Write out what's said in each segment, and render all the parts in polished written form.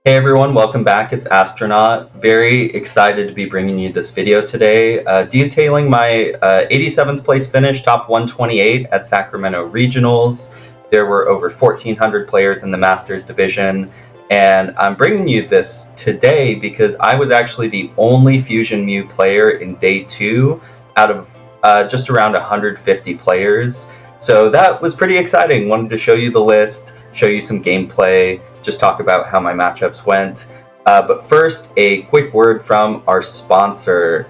Hey everyone, welcome back. It's Astronaut. Very excited to be bringing you this video today, detailing my 87th place finish, top 128 at Sacramento Regionals. There were over 1,400 players in the Masters division, and I'm bringing you this today because I was actually the only Fusion Mew player in day 2 out of just around 150 players. So that was pretty exciting. Wanted to show you the list, show you some gameplay, just talk about how my matchups went. But first, a quick word from our sponsor.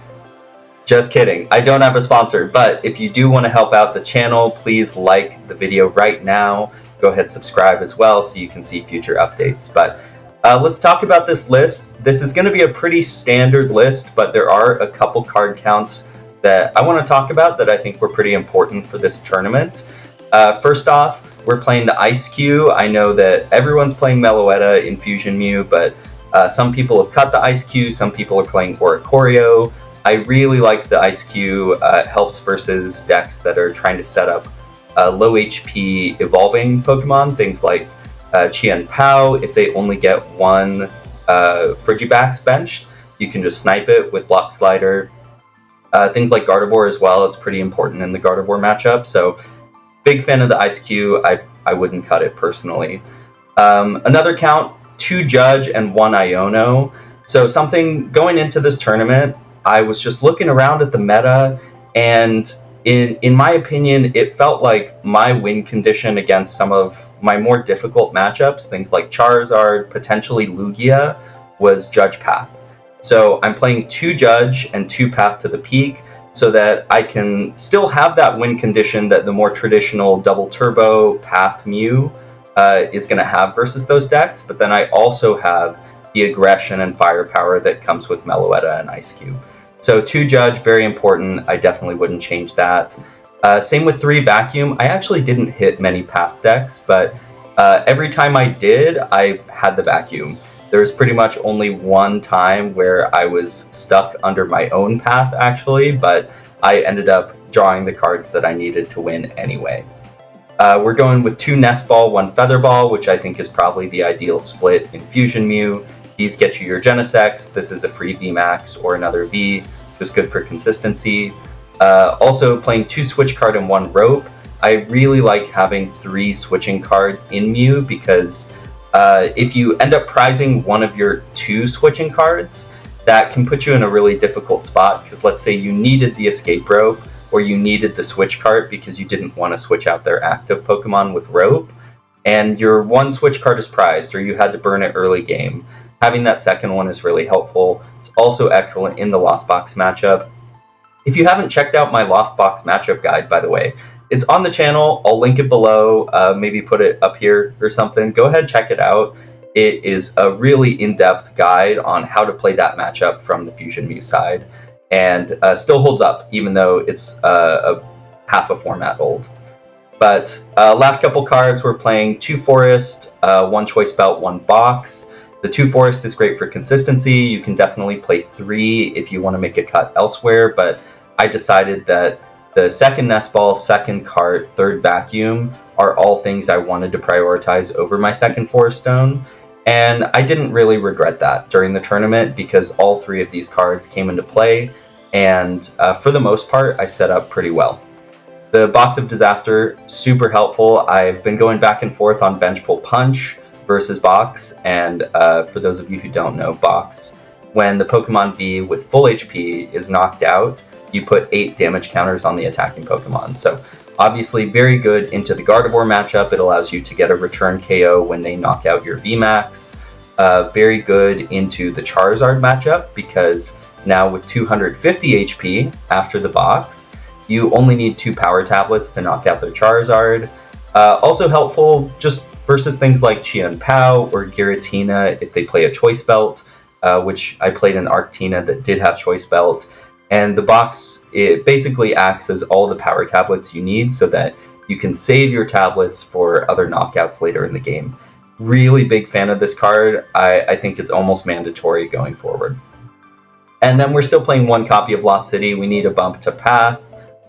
Just kidding, I don't have a sponsor, but if you do want to help out the channel, please like the video right now. Go ahead, subscribe as well so you can see future updates. But let's talk about this list. This is going to be a pretty standard list, but there are a couple card counts that I want to talk about that I think were pretty important for this tournament. First off, we're playing the Ice Cube. I know that everyone's playing Meloetta in Fusion Mew, but some people have cut the Ice Cube, some people are playing Oricorio. I really like the Ice Cube. It helps versus decks that are trying to set up low HP evolving Pokemon, things like Chien-Pao. If they only get one Frigibax benched, you can just snipe it with Block Slider. Things like Gardevoir as well, it's pretty important in the Gardevoir matchup. So big fan of the Ice Cube. I wouldn't cut it personally. Another count, 2 Judge and 1 Iono. So something going into this tournament, I was just looking around at the meta, and in my opinion, it felt like my win condition against some of my more difficult matchups, things like Charizard, potentially Lugia, was Judge Path. So I'm playing 2 Judge and 2 Path to the Peak, so that I can still have that win condition that the more traditional double turbo Path Mew is going to have versus those decks, but then I also have the aggression and firepower that comes with Meloetta and Ice Cube. So 2 Judge, very important. I definitely wouldn't change that. Same with 3 Vacuum. I actually didn't hit many Path decks, but every time I did, I had the Vacuum. There was pretty much only one time where I was stuck under my own path, actually, but I ended up drawing the cards that I needed to win anyway. We're going with 2 Nest Ball, 1 Feather Ball, which I think is probably the ideal split in Fusion Mew. These get you your Genesect. This is a free VMAX or another V, just good for consistency. Also playing 2 Switch Card and 1 Rope. I really like having 3 switching cards in Mew because if you end up prizing one of your 2 switching cards, that can put you in a really difficult spot, because let's say you needed the Escape Rope or you needed the Switch card because you didn't want to switch out their active Pokemon with Rope, and your 1 Switch card is prized or you had to burn it early game. Having that second one is really helpful. It's also excellent in the Lost Box matchup. If you haven't checked out my Lost Box matchup guide, by the way, it's on the channel. I'll link it below, maybe put it up here or something. Go ahead, check it out. It is a really in-depth guide on how to play that matchup from the Fusion Mew side, and still holds up, even though it's half a format old. But last couple cards, we're playing 2 Forest, 1 Choice Belt, 1 Box. The 2 Forest is great for consistency. You can definitely play 3 if you want to make a cut elsewhere, but I decided that the second Nest Ball, second Cart, third Vacuum are all things I wanted to prioritize over my second Forest Stone, and I didn't really regret that during the tournament because all 3 of these cards came into play, and for the most part, I set up pretty well. The Box of Disaster, super helpful. I've been going back and forth on Bench Pull Punch versus Box, and for those of you who don't know, Box, when the Pokemon V with full HP is knocked out, you put 8 damage counters on the attacking Pokemon. So obviously very good into the Gardevoir matchup. It allows you to get a return KO when they knock out your VMAX. Very good into the Charizard matchup because now with 250 HP after the Box, you only need 2 Power Tablets to knock out their Charizard. Also helpful just versus things like Chien-Pao or Giratina if they play a Choice Belt, which I played an Arctina that did have Choice Belt. And the Box, it basically acts as all the Power Tablets you need so that you can save your tablets for other knockouts later in the game. Really big fan of this card. I think it's almost mandatory going forward. And then we're still playing 1 copy of Lost City. We need a bump to Path.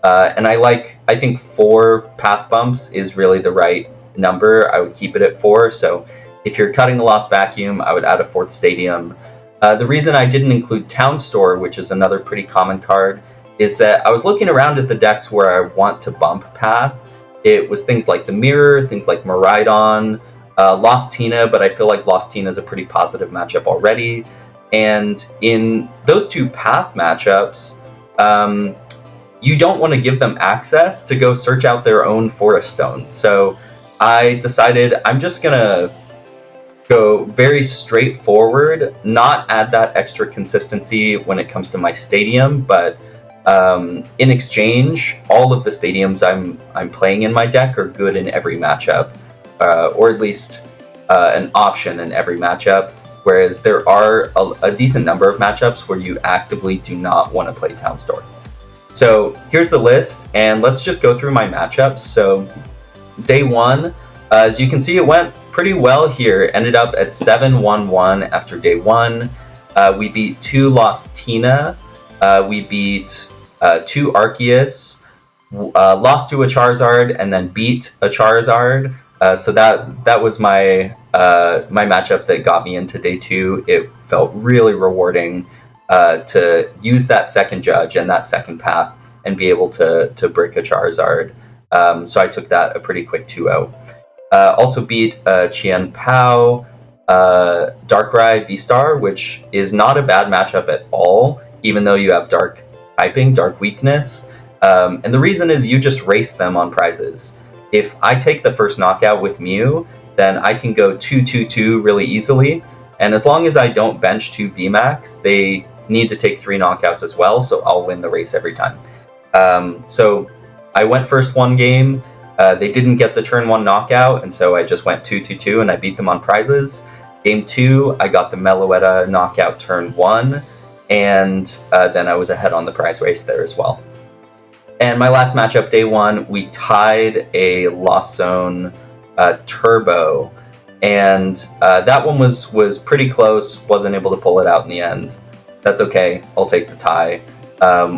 And I think 4 Path bumps is really the right number. I would keep it at 4. So If you're cutting a lost vacuum, I would add a 4th stadium. The reason I didn't include Town Store, which is another pretty common card, is that I was looking around at the decks where I want to bump path. It was things like the Mirror, things like Miraidon, Lost Tina, but I feel like Lost Tina is a pretty positive matchup already. And in those two path matchups, you don't want to give them access to go search out their own forest stones. So I decided I'm just going to go very straightforward, not add that extra consistency when it comes to my stadium, but in exchange, all of the stadiums I'm playing in my deck are good in every matchup, or at least an option in every matchup, whereas there are a decent number of matchups where you actively do not want to play Town Store. So here's the list, and let's just go through my matchups. So day 1, as you can see, it went pretty well here. Ended up at 7-1-1 after day 1. We beat 2 Lost Tina. We beat 2 Arceus. Lost to a Charizard and then beat a Charizard. So that was my my matchup that got me into day 2. It felt really rewarding to use that second judge and that second path and be able to brick a Charizard. So I took that a pretty quick 2-0. Also beat Chien Pao, Darkrai V-Star, which is not a bad matchup at all, even though you have Dark typing, Dark weakness. And the reason is you just race them on prizes. If I take the first knockout with Mew, then I can go 2-2-2 really easily. And as long as I don't bench 2 VMAX, they need to take 3 knockouts as well, so I'll win the race every time. So I went first 1 game. They didn't get the turn 1 knockout, and so I just went 2-2-2 and I beat them on prizes. Game 2, I got the Meloetta knockout turn 1, and then I was ahead on the prize race there as well. And my last matchup, day 1, we tied a Lost Zone Turbo, and that one was pretty close. Wasn't able to pull it out in the end. That's okay. I'll take the tie.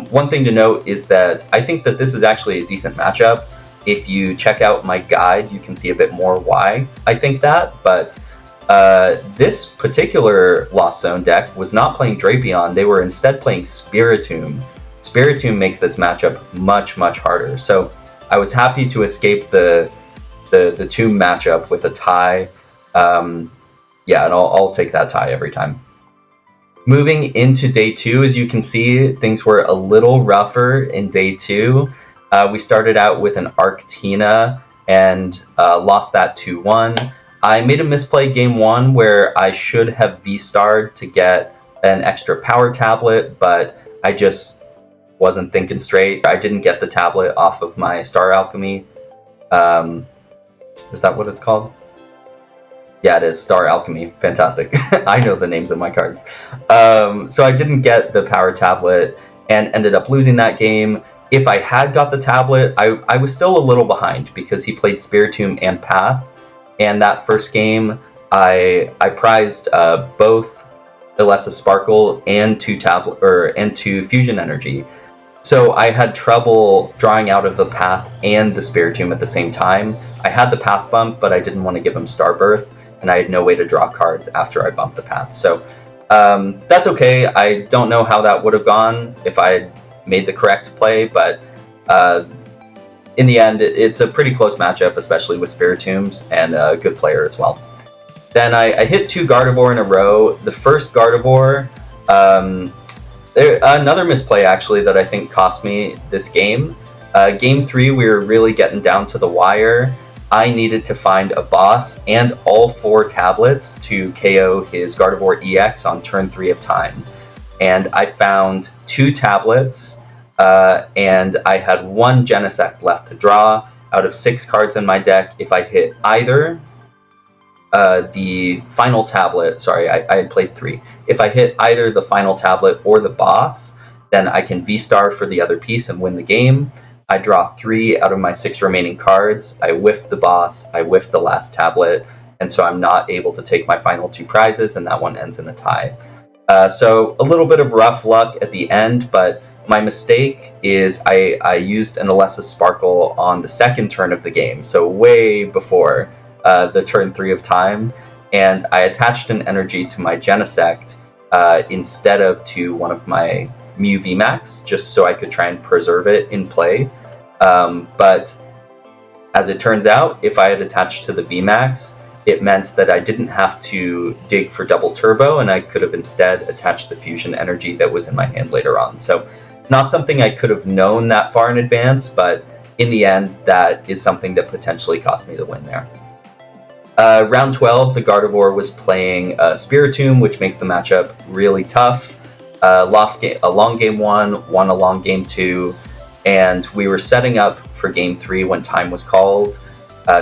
One thing to note is that I think that this is actually a decent matchup. If you check out my guide, you can see a bit more why I think that. But this particular Lost Zone deck was not playing Drapion. They were instead playing Spiritomb. Spiritomb makes this matchup much, much harder. So I was happy to escape the Tomb matchup with a tie. Yeah, and I'll take that tie every time. Moving into day 2, as you can see, things were a little rougher in day 2. We started out with an Arctina and lost that 2-1. I made a misplay game 1 where I should have V-starred to get an extra power tablet, but I just wasn't thinking straight. I didn't get the tablet off of my Star Alchemy. Is that what it's called? Yeah, it is. Star Alchemy. Fantastic. I know the names of my cards. So I didn't get the power tablet and ended up losing that game. If I had got the tablet, I was still a little behind because he played Spiritomb and Path. And that first game, I prized both Elesa Sparkle and 2 Fusion Energy. So I had trouble drawing out of the Path and the Spiritomb at the same time. I had the Path bump, but I didn't want to give him Starbirth, and I had no way to draw cards after I bumped the Path. So that's okay. I don't know how that would have gone if I had made the correct play, but in the end, it's a pretty close matchup, especially with Spiritombs, and a good player as well. Then I hit 2 Gardevoir in a row. The first Gardevoir, another misplay actually that I think cost me this game. Game 3, we were really getting down to the wire. I needed to find a boss and all 4 tablets to KO his Gardevoir EX on turn 3 of time. And I found 2 tablets, and I had 1 Genesect left to draw. Out of 6 cards in my deck, if I hit either the final tablet, sorry, I had played 3. If I hit either the final tablet or the boss, then I can V-star for the other piece and win the game. I draw 3 out of my 6 remaining cards. I whiff the boss, I whiff the last tablet, and so I'm not able to take my final 2 prizes, and that one ends in a tie. So a little bit of rough luck at the end, but my mistake is I used an Elesa Sparkle on the second turn of the game, so way before the turn 3 of time, and I attached an energy to my Genesect instead of to one of my Mew VMAX, just so I could try and preserve it in play. But as it turns out, if I had attached to the VMAX, it meant that I didn't have to dig for double turbo, and I could have instead attached the fusion energy that was in my hand later on. So not something I could have known that far in advance, but in the end, that is something that potentially cost me the win there. Round 12, the Gardevoir was playing Spiritomb, which makes the matchup really tough. Lost a long game 1, won a long game 2, and we were setting up for game 3 when time was called.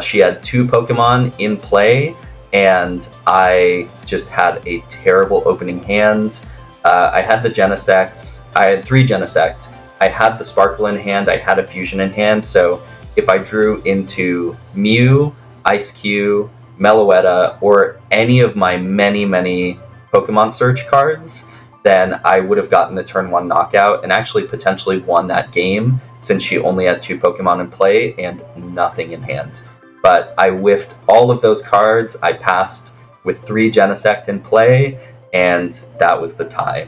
She had 2 Pokemon in play, and I just had a terrible opening hand. I had the Genesects. I had 3 Genesect. I had the Sparkle in hand. I had a Fusion in hand. So if I drew into Mew, Ice-Q, Meloetta, or any of my many Pokemon Search cards, then I would have gotten the turn 1 knockout and actually potentially won that game, since she only had 2 Pokemon in play and nothing in hand. But I whiffed all of those cards. I passed with 3 Genesect in play, and that was the tie.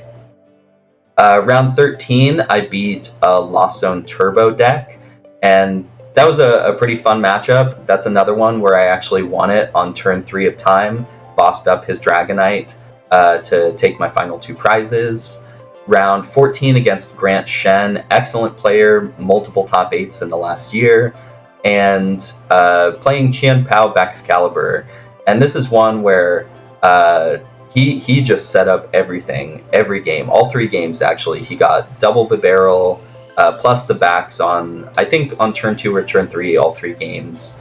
Round 13, I beat a Lost Zone Turbo deck, and that was a pretty fun matchup. That's another one where I actually won it on turn 3 of time, bossed up his Dragonite to take my final 2 prizes. Round 14 against Grant Shen, excellent player, multiple top 8s in the last year, and playing Qian Pao Baxcalibur. And this is one where he just set up everything, every game, all 3 games actually. He got double Bibarel, plus the backs on, I think on turn 2 or turn 3, all 3 games.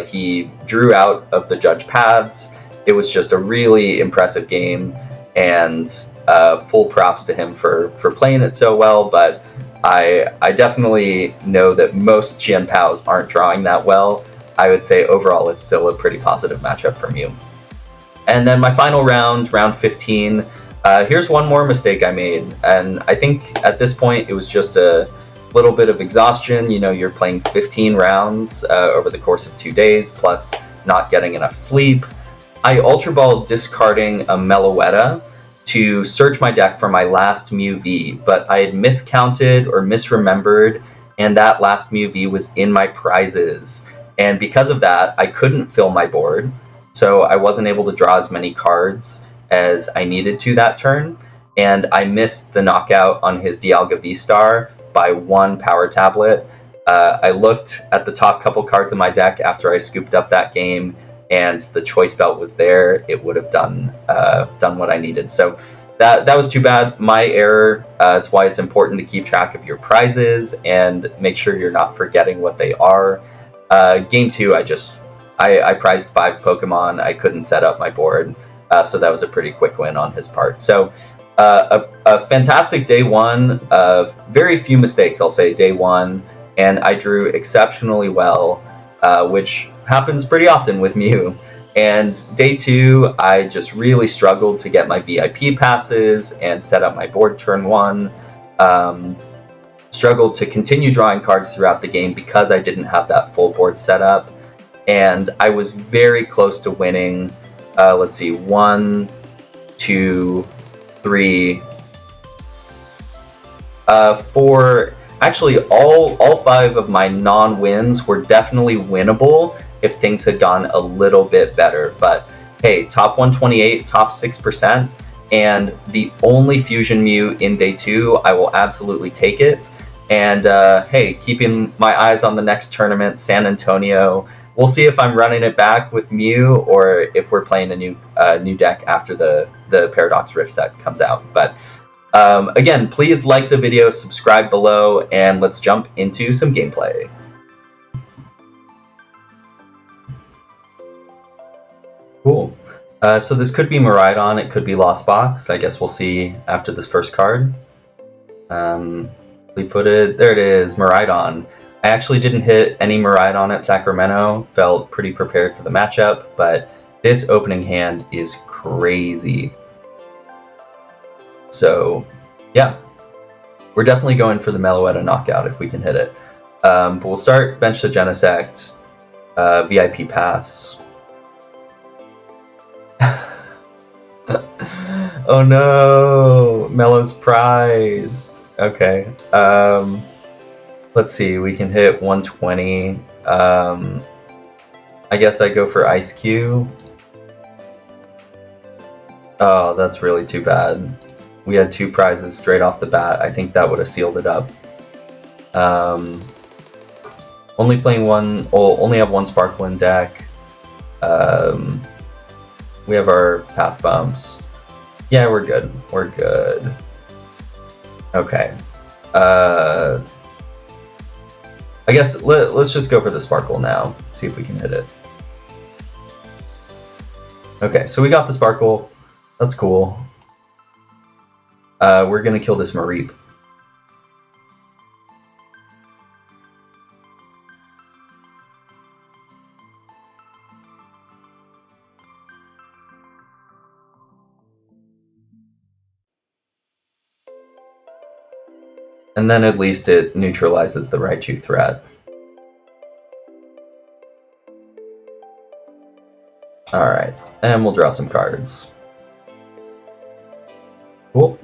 He drew out of the judge paths. It was just a really impressive game, and full props to him for playing it so well, but I definitely know that most Qian Paos aren't drawing that well. I would say overall it's still a pretty positive matchup for Mew. And then my final round, round 15, here's one more mistake I made, and I think at this point it was just a little bit of exhaustion. You know, you're playing 15 rounds over the course of 2 days, plus not getting enough sleep. I Ultra Ball discarding a Meloetta to search my deck for my last Mew V, but I had miscounted or misremembered, and that last Mew V was in my prizes. And because of that, I couldn't fill my board, so I wasn't able to draw as many cards as I needed to that turn, and I missed the knockout on his Dialga V-Star by 1 power tablet. I looked at the top couple cards of my deck after I scooped up that game, and the choice belt was there. It would have done what I needed. So that was too bad. My error. It's why it's important to keep track of your prizes and make sure you're not forgetting what they are. Game 2, I prized 5 Pokemon. I couldn't set up my board, so that was a pretty quick win on his part. So a fantastic day 1. Very few mistakes, I'll say, day 1, and I drew exceptionally well, which happens pretty often with Mew. And day 2, I just really struggled to get my VIP passes and set up my board turn 1. Struggled to continue drawing cards throughout the game because I didn't have that full board set up. And I was very close to winning, let's see, 1, 2, 3, 4... Actually, all 5 of my non-wins were definitely winnable if things had gone a little bit better. But hey, top 128, top 6%, and the only Fusion Mew in day 2, I will absolutely take it. And hey, keeping my eyes on the next tournament, San Antonio. We'll see if I'm running it back with Mew or if we're playing a new deck after the Paradox Rift set comes out. But again, please like the video, subscribe below, and let's jump into some gameplay. Cool. So this could be Miraidon, it could be Lost Box. I guess we'll see after this first card. Fleet-footed, there it is, Miraidon. I actually didn't hit any Miraidon at Sacramento, felt pretty prepared for the matchup, but this opening hand is crazy. So, yeah, we're definitely going for the Meloetta knockout if we can hit it. But we'll start bench the Genesect, VIP pass. Oh no, Mellow's prized. Okay. Let's see. We can hit 120. I guess I go for Ice Cube. Oh, that's really too bad. We had 2 prizes straight off the bat. I think that would have sealed it up. Only playing one. Only have 1 Sparkle in deck. We have our path bumps. Yeah, we're good. We're good. Okay. I guess let's just go for the Sparkle now. See if we can hit it. Okay, so we got the Sparkle. That's cool. We're gonna kill this Mareep. And then at least it neutralizes the Raichu threat. Alright, and we'll draw some cards. Cool.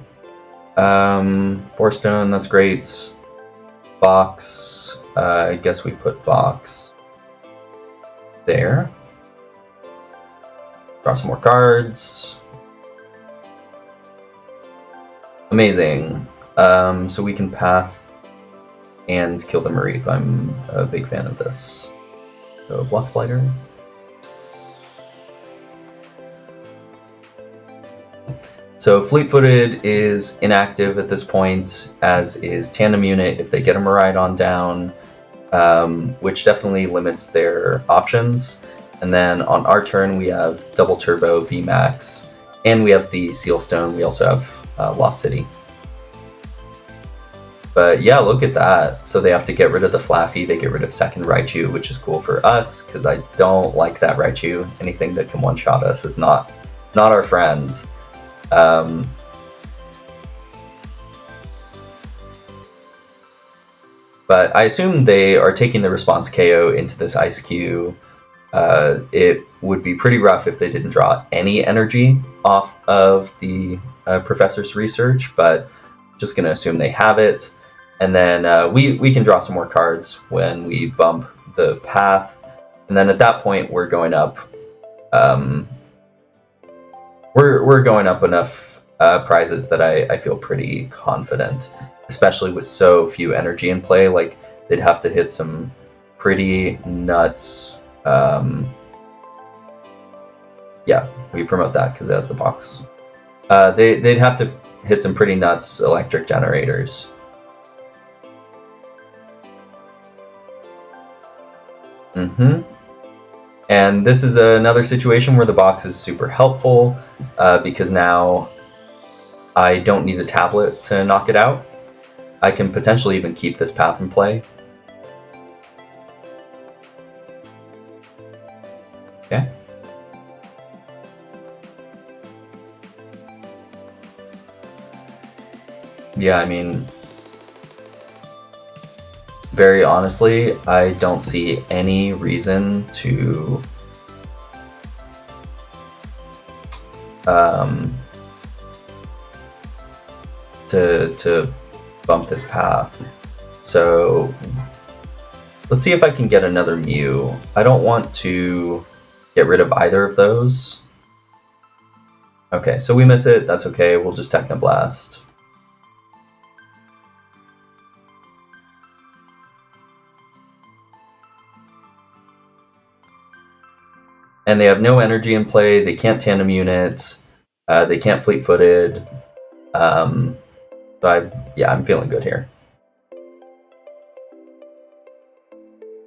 4 stone, that's great. Box, I guess we put box there. Draw some more cards. Amazing. So we can path and kill the Mareep. I'm a big fan of this. So block slider. So fleet-footed is inactive at this point, as is tandem unit if they get a Miraidon down, which definitely limits their options. And then on our turn we have double turbo VMAX, and we have the Seal Stone. We also have Lost City. But yeah, look at that. So they have to get rid of the Flaffy, they get rid of second Raichu, which is cool for us, because I don't like that Raichu. Anything that can one-shot us is not our friend. But I assume they are taking the response KO into this Ice Cube. It would be pretty rough if they didn't draw any energy off of the Professor's research, but just going to assume they have it. And then we can draw some more cards when we bump the path. And then at that point, we're going up. We're going up enough prizes that I feel pretty confident, especially with so few energy in play. Like, they'd have to hit some pretty nuts. Yeah, we promote that because it has the box. They'd have to hit some pretty nuts electric generators. And this is another situation where the box is super helpful, because now I don't need a tablet to knock it out. I can potentially even keep this path in play. Okay. Yeah, I mean, very honestly, I don't see any reason to bump this path. So let's see if I can get another Mew. I don't want to get rid of either of those. Okay, so we miss it. That's okay. We'll just Technoblast. And they have no energy in play. They can't tandem unit. They can't fleet-footed. But yeah, I'm feeling good here.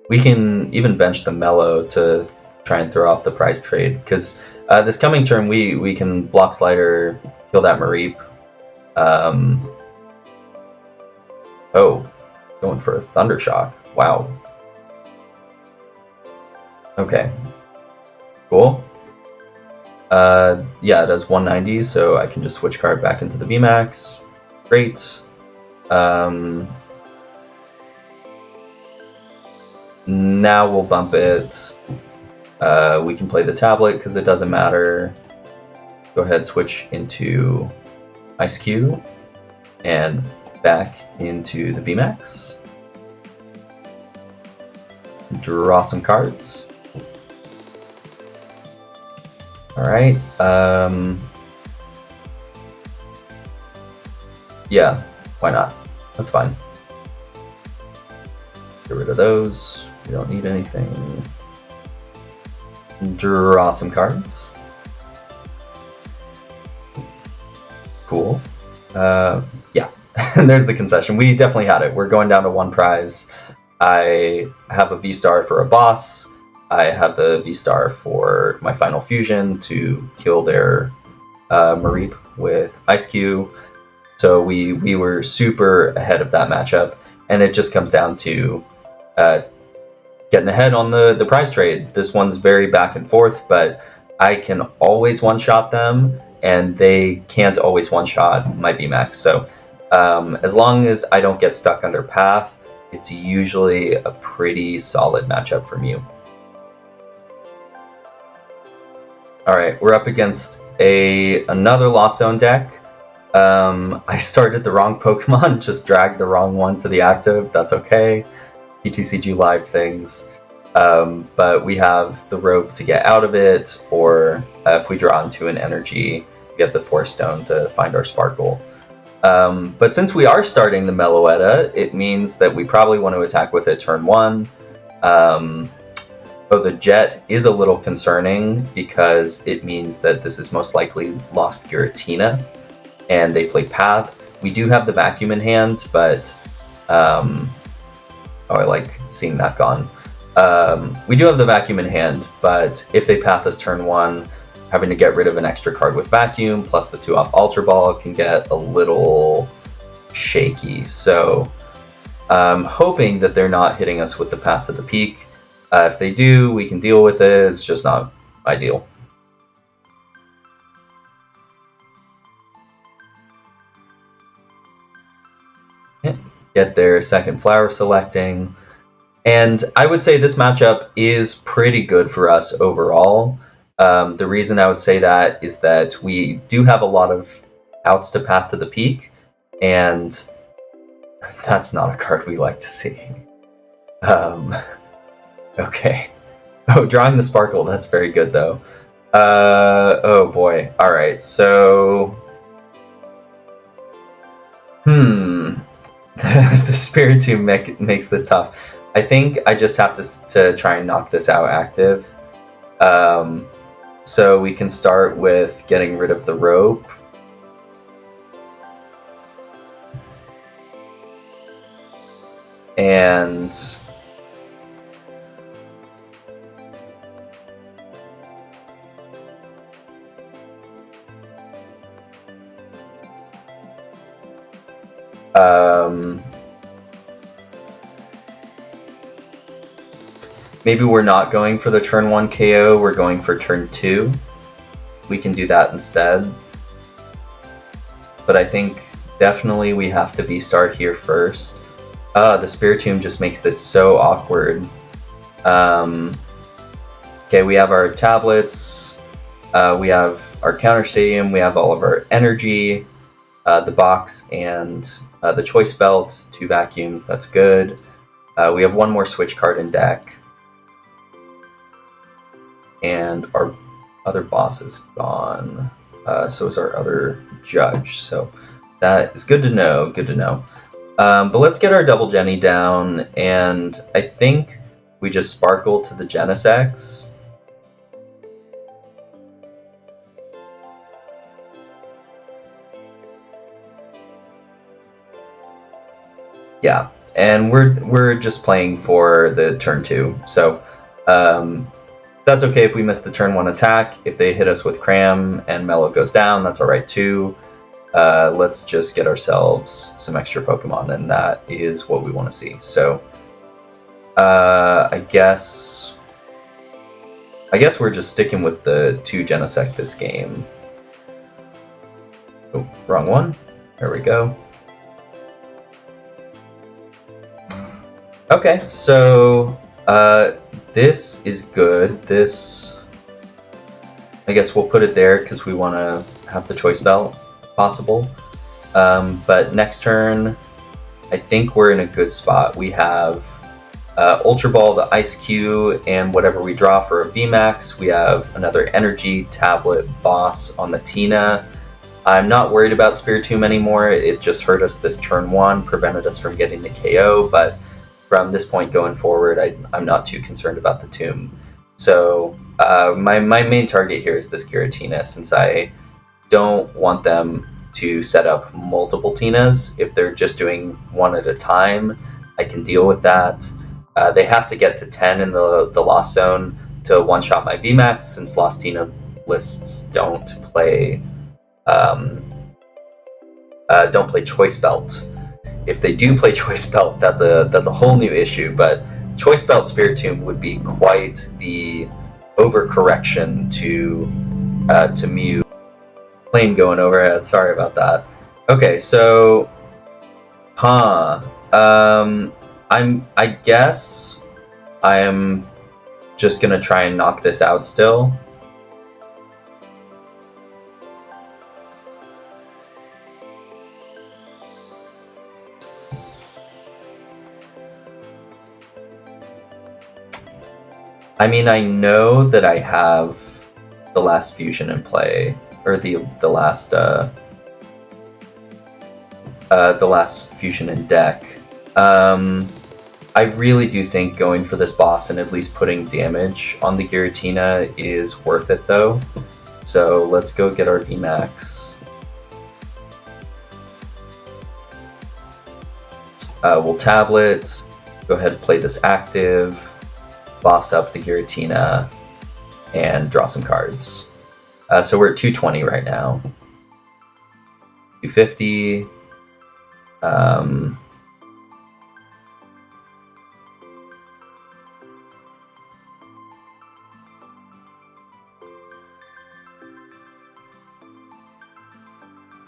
We can even bench the Mellow to try and throw off the prize trade, because this coming turn we can block slider, kill that Mareep. Oh, going for a Thunder Shock. Wow. Okay. Cool. Yeah, it does 190, so I can just switch card back into the VMAX. Great. Now we'll bump it. We can play the tablet because it doesn't matter. go ahead, switch into Ice Cube and back into the VMAX. Draw some cards. Alright, yeah, why not? That's fine. Get rid of those. We don't need anything. Draw some cards. Cool. Yeah, and there's the concession. We definitely had it. We're going down to one prize. I have a V-star for a boss. I have the V-star for my final fusion to kill their Miraidon with Ice Cube. So we were super ahead of that matchup, and it just comes down to getting ahead on the prize trade. This one's very back and forth, but I can always one-shot them, and they can't always one-shot my VMAX. So as long as I don't get stuck under path, it's usually a pretty solid matchup for Mew. Alright, we're up against another Lost Zone deck. I started the wrong Pokemon, just dragged the wrong one to the active. That's okay. PTCG live things. But we have the rope to get out of it, or if we draw into an energy, we have the Force Stone to find our Sparkle. But since we are starting the Meloetta, it means that we probably want to attack with it turn 1. Though the Jet is a little concerning because it means that this is most likely lost Giratina, and they play Path. We do have the Vacuum in hand, but oh, I like seeing that gone. We do have the Vacuum in hand, but if they Path us turn 1, having to get rid of an extra card with Vacuum plus the 2-off Ultra Ball can get a little shaky. So I'm hoping that they're not hitting us with the Path to the Peak. If they do, we can deal with it. It's just not ideal. Get their second flower selecting. And I would say this matchup is pretty good for us overall. The reason I would say that is that we do have a lot of outs to Path to the Peak, and that's not a card we like to see. Okay. Oh, drawing the Sparkle, that's very good though. Oh boy. Alright, so... The Spiritomb makes this tough. I think I just have to try and knock this out active. So we can start with getting rid of the rope. And... maybe we're not going for the turn 1 KO, we're going for turn 2. We can do that instead. But I think definitely we have to V-Star here first. The Spiritomb just makes this so awkward. Okay, we have our tablets, we have our counter stadium, we have all of our energy, the box, and the choice belt, 2 vacuums, that's good. We have one more switch card in deck. And our other boss is gone. So is our other judge. So that is good to know, good to know. But let's get our double Jenny down, and I think we just sparkle to the Genesect. Yeah, and we're just playing for the turn 2. So that's okay if we miss the turn 1 attack. If they hit us with Cram and Mellow goes down, that's alright too. Let's just get ourselves some extra Pokemon, and that is what we want to see. So I guess we're just sticking with the 2 Genesect this game. Oh, wrong one. There we go. Okay, so this is good. This I guess we'll put it there because we want to have the choice belt if possible. But next turn, I think we're in a good spot. We have Ultra Ball, the Ice Cube, and whatever we draw for a VMAX. We have another Energy, Tablet, Boss on the Tina. I'm not worried about Spiritomb anymore. It just hurt us this turn 1, prevented us from getting the KO, but from this point going forward, I'm not too concerned about the Tomb. So my main target here is this Giratina, since I don't want them to set up multiple Tinas. If they're just doing one at a time, I can deal with that. They have to get to 10 in the Lost Zone to one-shot my VMAX, since Lost Tina lists don't play Choice Belt. If they do play Choice Belt, that's a whole new issue, but Choice Belt Spiritomb would be quite the overcorrection to Mew. Plane going overhead, sorry about that. Okay, so I guess I am just gonna try and knock this out still. I mean, I know that I have the last fusion in play, or the last fusion in deck. I really do think going for this boss and at least putting damage on the Giratina is worth it, though. So let's go get our VMAX. We'll tablet, go ahead and play this active, boss up the Giratina, and draw some cards. So we're at 220 right now. 250.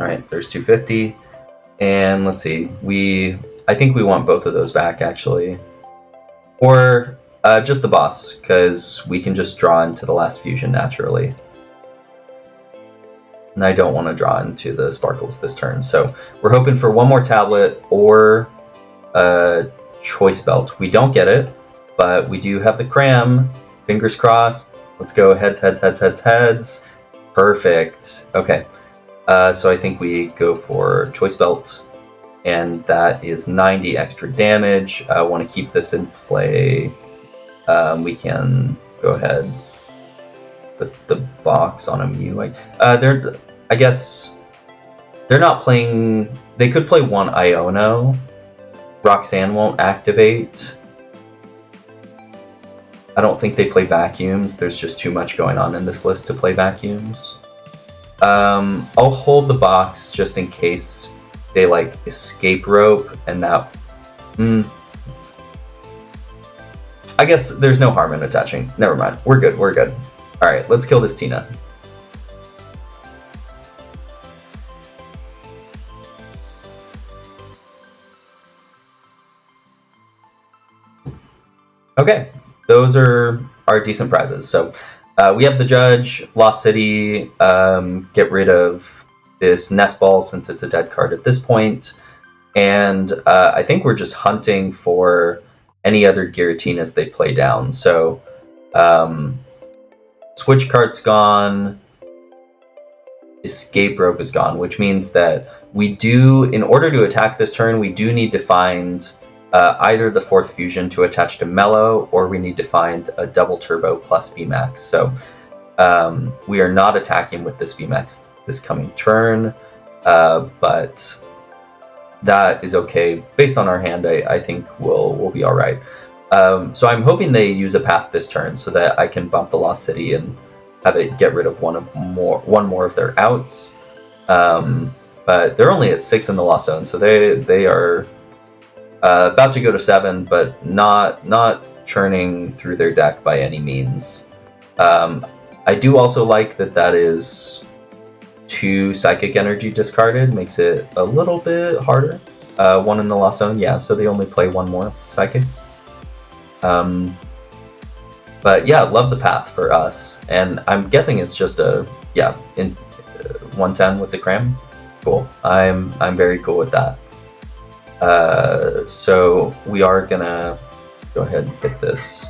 Alright, there's 250. And let's see, I think we want both of those back, actually. Or just the boss, because we can just draw into the last fusion naturally. And I don't want to draw into the sparkles this turn. So we're hoping for one more tablet or a choice belt. We don't get it, but we do have the cram. Fingers crossed. Let's go heads, heads, heads, heads, heads. Perfect. Okay. So I think we go for choice belt, and that is 90 extra damage. I want to keep this in play. We can go ahead, put the box on a Mew. I guess they're not playing. They could play one Iono. Roxanne won't activate. I don't think they play vacuums. There's just too much going on in this list to play vacuums. I'll hold the box just in case they like escape rope, and that. I guess there's no harm in attaching. Never mind. We're good. We're good. All right, let's kill this Tina. Okay, those are our decent prizes. So we have the Judge, Lost City, get rid of this Nest Ball since it's a dead card at this point, and I think we're just hunting for any other Giratinas they play down. So Switch Card's gone, Escape Rope is gone, which means that we do, in order to attack this turn, we do need to find either the 4th fusion to attach to Mellow, or we need to find a double turbo plus VMAX. So we are not attacking with this VMAX this coming turn, but that is okay. Based on our hand, I think we'll be all right. So I'm hoping they use a path this turn so that I can bump the Lost City and have it get rid of one more of their outs. But they're only at 6 in the Lost Zone, so they are about to go to 7, but not churning through their deck by any means. I do also like that is 2 Psychic Energy discarded, makes it a little bit harder. 1 in the Lost Zone, yeah, so they only play 1 more Psychic. But yeah, love the path for us, and I'm guessing it's just a in 110 with the cram. Cool. I'm very cool with that. So we are gonna go ahead and hit this.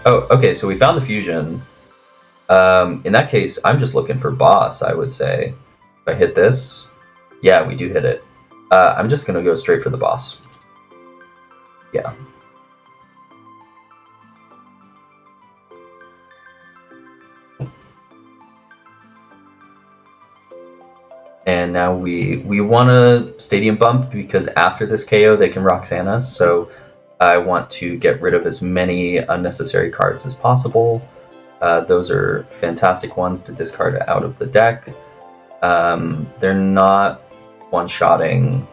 Oh, okay. So we found the fusion. In that case, I'm just looking for boss. I would say if I hit this, yeah, we do hit it. I'm just gonna go straight for the boss. Yeah. And now we want a stadium bump because after this KO they can Roxanne us, so I want to get rid of as many unnecessary cards as possible. Those are fantastic ones to discard out of the deck. They're not one-shotting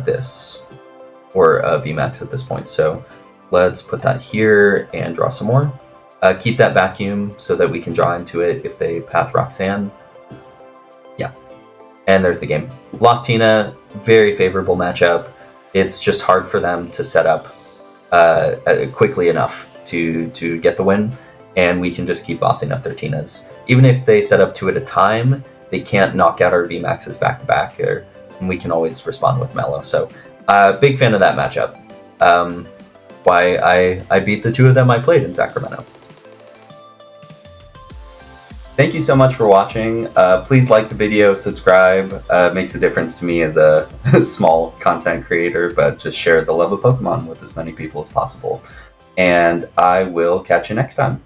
this or VMAX at this point, so let's put that here and draw some more. Keep that vacuum so that we can draw into it if they path Roxanne. Yeah, and there's the game. Lost Tina, very favorable matchup. It's just hard for them to set up quickly enough to get the win, and we can just keep bossing up their Tinas. Even if they set up 2 at a time, they can't knock out our VMAXs back to back, and we can always respond with Mellow. So, big fan of that matchup. Why I beat the 2 of them I played in Sacramento. Thank you so much for watching. Please like the video, subscribe. It makes a difference to me as a small content creator, but just share the love of Pokemon with as many people as possible. And I will catch you next time.